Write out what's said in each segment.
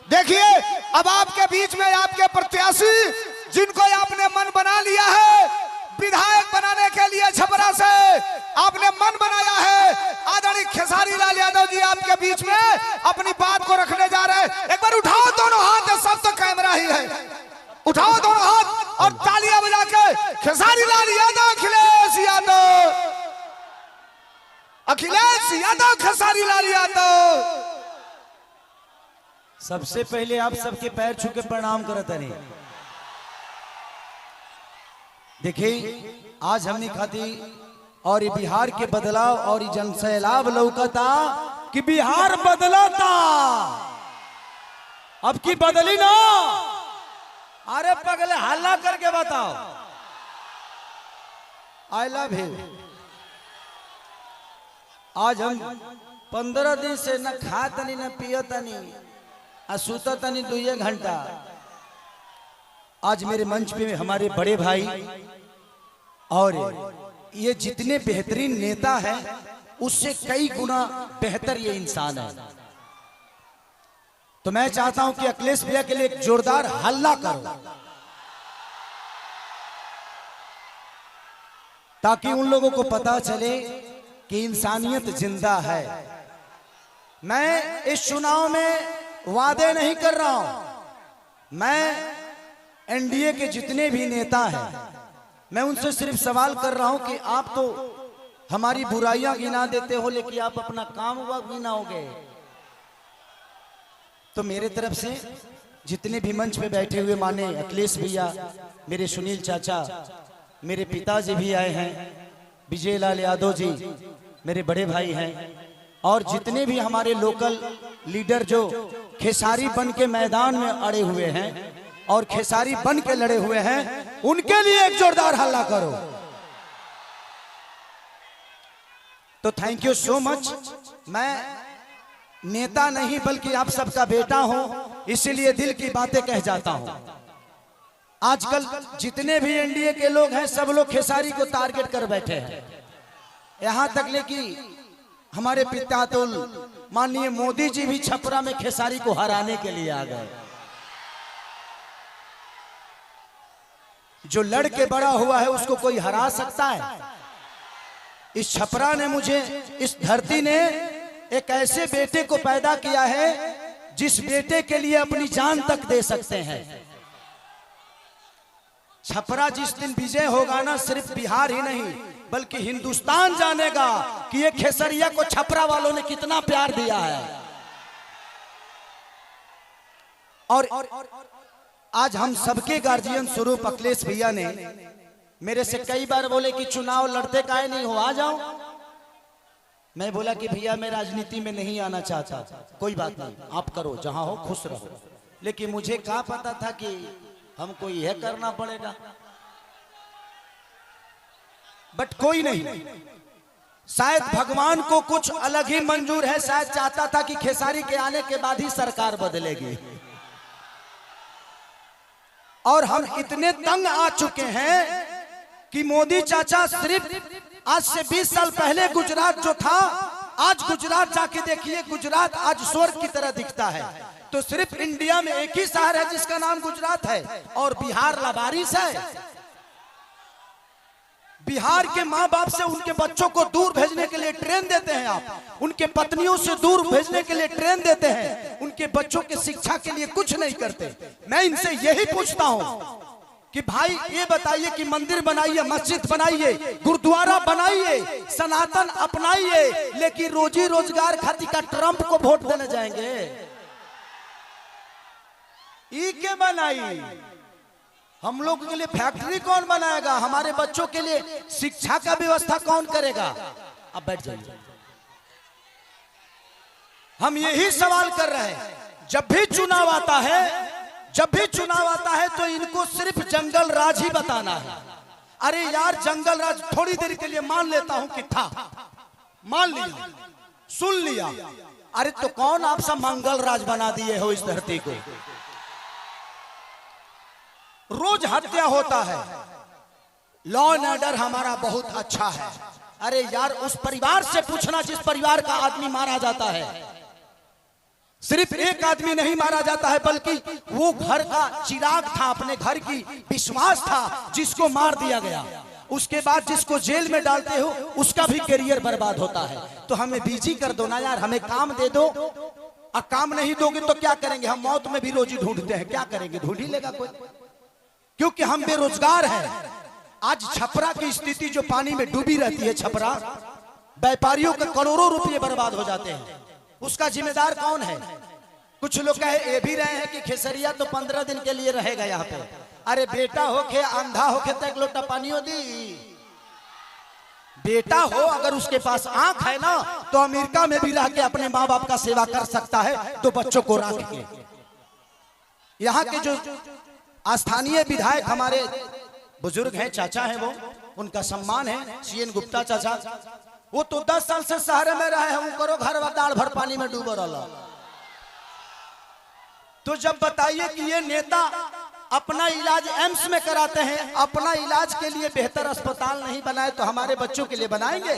देखिए अब आपके बीच में आपके प्रत्याशी जिनको आपने मन बना लिया है, विधायक बनाने के लिए छपरा से आपने मन बनाया है, आदरणीय खेसारी लाल यादव जी आपके बीच में अपनी बात को रखने जा रहे हैं। एक बार उठाओ दोनों हाथ, सब तो कैमरा ही है, उठाओ दोनों हाथ और तालियां बजा के खेसारी लाल यादव, अखिलेश यादव, अखिलेश यादव, खेसारी लाल यादव। सबसे पहले आप सबके पैर छू के प्रणाम करत हनी। देखिए आज हमने खाती और ये बिहार के बदलाव और ये जनसैलाब लौकता कि बिहार बदलाता, अब की बदली ना। अरे पगले हल्ला करके बताओ, आई लव यू। आज हम 15 दिन से न खातनी न पियतनी सुततनी 2 घंटा। आज मेरे मंच पे हमारे बड़े भाई और ये जितने बेहतरीन नेता हैं उससे कई गुना बेहतर ये इंसान है। तो मैं चाहता हूं कि अखिलेश भैया के लिए एक जोरदार हल्ला करो ताकि उन लोगों को पता चले कि इंसानियत जिंदा है। मैं इस चुनाव में वादे नहीं कर रहा हूं, मैं एनडीए के जितने भी नेता हैं मैं उनसे सिर्फ सवाल कर रहा हूं कि आप तो हमारी बुराइयां गिना देते हो लेकिन आप अपना काम हुआ गिनाओगे। तो मेरे तरफ से जितने भी मंच पे बैठे हुए माने अखिलेश भैया, मेरे सुनील चाचा, मेरे पिताजी भी आए हैं, विजय लाल यादव जी मेरे बड़े भाई हैं, और जितने भी हमारे लोकल लीडर जो खेसारी बन के मैदान में अड़े हुए हैं और खेसारी बन के लड़े हुए हैं, उनके लिए एक जोरदार हल्ला करो। तो थैंक यू सो मच। मैं नेता नहीं बल्कि आप सबका बेटा हूं, इसीलिए दिल की बातें कह जाता हूं। आजकल जितने भी एनडीए के लोग हैं सब लोग खेसारी को टारगेट कर बैठे हैं, यहां तक ले कि हमारे पितातुल माननीय मोदी जी भी छपरा में खेसारी को हराने के लिए आ गए। जो लड़के बड़ा हुआ है उसको कोई हरा सकता है? इस छपरा ने मुझे, इस धरती ने एक ऐसे बेटे को पैदा किया है जिस बेटे के लिए अपनी जान तक दे सकते हैं। छपरा जिस दिन विजय होगा ना, सिर्फ बिहार ही नहीं बल्कि हिंदुस्तान जानेगा कि ये खेसरिया को छपरा वालों ने कितना प्यार दिया है। और आज हम सबके गार्जियन स्वरूप अखिलेश भैया ने मेरे से कई बार बोले कि चुनाव लड़ते काहे नहीं हो, आ जाओ। मैं बोला कि भैया मैं राजनीति में नहीं आना चाहता, कोई बात नहीं, आप करो, जहां हो खुश रहो। लेकिन मुझे क्या पता था कि हमको यह करना पड़ेगा। बट कोई नहीं, शायद भगवान को कुछ अलग ही मंजूर है। शायद चाहता था कि खेसारी के आने के बाद ही सरकार बदलेगी। और हम इतने तंग आ चुके हैं कि मोदी चाचा सिर्फ आज से 20 साल पहले गुजरात जो था, आज गुजरात जाके देखिए, गुजरात आज स्वर्ग की तरह दिखता है। तो सिर्फ इंडिया में एक ही शहर है जिसका नाम गुजरात है, और बिहार लावारिस है। बिहार के माँ बाप से उनके बच्चों को दूर भेजने के लिए ट्रेन देते हैं आप, उनके पत्नियों से दूर भेजने के लिए ट्रेन देते हैं, उनके बच्चों के शिक्षा के लिए कुछ नहीं करते। मैं इनसे यही पूछता हूं कि भाई ये बताइए कि मंदिर बनाइए, मस्जिद बनाइए, गुरुद्वारा बनाइए, सनातन अपनाइए, लेकिन रोजी रोजगार खातिर का ट्रंप को वोट देने जाएंगे? ई के बनाई? हम लोगों के लिए फैक्ट्री कौन बनाएगा? हमारे बच्चों के लिए शिक्षा का व्यवस्था कौन करेगा? अब बैठ जाइए। हम यही सवाल कर रहे हैं। जब भी चुनाव आता है, जब भी चुनाव आता है तो इनको सिर्फ जंगल राज ही बताना है। अरे यार, जंगल राज थोड़ी देर के लिए मान लेता हूं कि था, मान लिया, सुन लिया। अरे तो कौन आप सब मंगल राज बना दिए हो इस धरती को? रोज हत्या होता है, लॉ एंड ऑर्डर हमारा बहुत अच्छा है। अरे यार, उस परिवार से पूछना जिस परिवार का आदमी मारा जाता है। सिर्फ एक आदमी नहीं मारा जाता है, बल्कि वो घर का चिराग था, अपने घर की विश्वास था, जिसको मार दिया गया। उसके बाद जिसको जेल में डालते हो उसका भी करियर बर्बाद होता है। तो हमें बिजी कर दो ना यार, हमें काम दे दो। और काम नहीं दोगे तो क्या करेंगे? हम मौत में भी रोजी ढूंढते हैं, क्या करेंगे? ढूंढ ही लेगा कोई, क्योंकि हम बेरोजगार हैं। आज छपरा की स्थिति जो पानी में डूबी रहती है, छपरा व्यापारियों के करोड़ों रुपए बर्बाद हो जाते हैं, उसका जिम्मेदार कौन है? कुछ लोग कहे ये भी रहे हैं कि खेसरिया तो 15 दिन के लिए रहेगा यहाँ पे। अरे बेटा होके अंधा होके तो एक लोटा पानियों दी। बेटा हो अगर उसके पास आंख है ना, तो अमेरिका में भी रह के अपने माँ बाप का सेवा कर सकता है, तो बच्चों को रख के। यहाँ के जो स्थानीय विधायक हमारे बुजुर्ग हैं, चाचा हैं, वो उनका सम्मान है, सीएन गुप्ता चाचा। वो तो 10 साल से शहर में रहे हैं, करो घर दाल भर पानी में डूबो रहा। तो जब बताइए कि ये नेता अपना इलाज एम्स में कराते हैं, अपना इलाज के लिए बेहतर अस्पताल नहीं बनाए तो हमारे बच्चों के लिए बनाएंगे?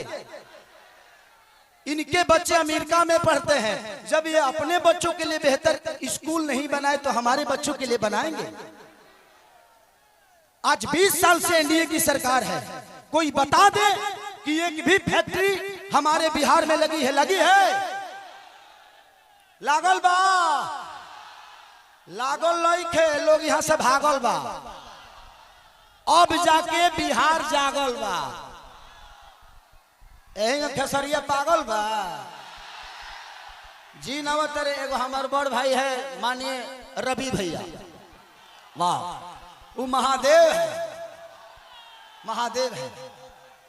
इनके बच्चे अमेरिका में पढ़ते हैं, जब ये अपने बच्चों के लिए बेहतर स्कूल नहीं बनाए तो हमारे बच्चों के लिए बनाएंगे? आज 20 साल से एनडीए की सरकार है, कोई बता दे कि एक भी फैक्ट्री हमारे बिहार में लगी है? लगी है? लागल बा? लागल नहीं खे, लोग यहां से भागल बा। अब जाके बिहार जागल बा। खेसरिया पागल बा जी। नवतरे एगो हमार बड़ भाई है, मानिए रवि भैया, वाह, वो महादेव है, महादेव है।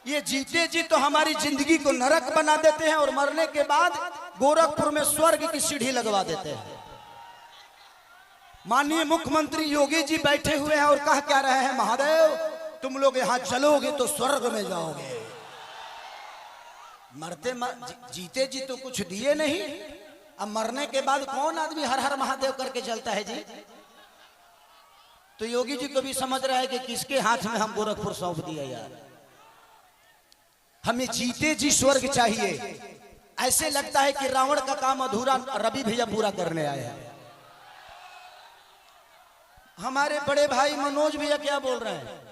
ये जीते जी तो हमारी जिंदगी को नरक बना देते हैं, और मरने के बाद गोरखपुर में स्वर्ग की सीढ़ी लगवा देते हैं। माननीय मुख्यमंत्री योगी जी बैठे हुए हैं और कह क्या रहे हैं, महादेव तुम लोग यहाँ चलोगे तो स्वर्ग में जाओगे। जीते जी तो कुछ दिए नहीं, अब मरने के बाद कौन आदमी हर हर महादेव करके चलता है जी? तो योगी जी को भी समझ रहा है कि किसके हाथ में हम गोरखपुर सौंप दिया यार। हमें जीते जी स्वर्ग चाहिए। ऐसे लगता है कि रावण का काम अधूरा रवि भैया पूरा करने आए हैं। हमारे बड़े भाई मनोज भैया क्या बोल रहे हैं?